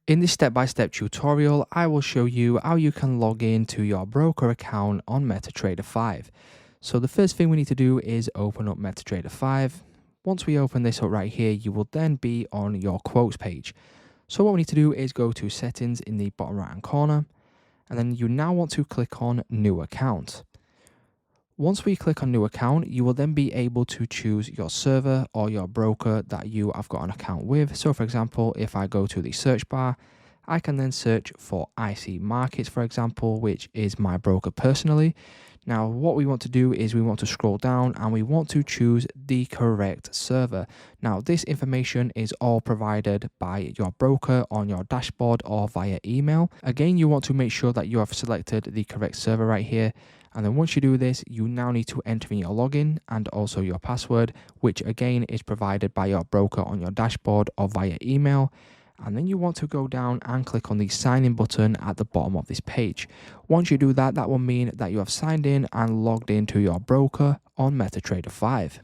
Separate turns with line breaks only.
In this step-by-step tutorial, I will show you how you can log in to your broker account on MetaTrader 5. So the first thing we need to do is open up MetaTrader 5. Once we open this up right here, you will then be on your quotes page. So what we need to do is go to settings in the bottom right hand corner, and then you now want to click on new account. Once we click on new account, you will then be able to choose your server or your broker that you have got an account with. So for example, if I go to the search bar, I can then search for IC Markets, for example, which is my broker personally. Now, what we want to do is we want to scroll down and we want to choose the correct server. Now, this information is all provided by your broker on your dashboard or via email. Again, you want to make sure that you have selected the correct server right here. And then once you do this, you now need to enter in your login and also your password, which again is provided by your broker on your dashboard or via email. And then you want to go down and click on the sign in button at the bottom of this page. Once you do that, that will mean that you have signed in and logged into your broker on MetaTrader 5.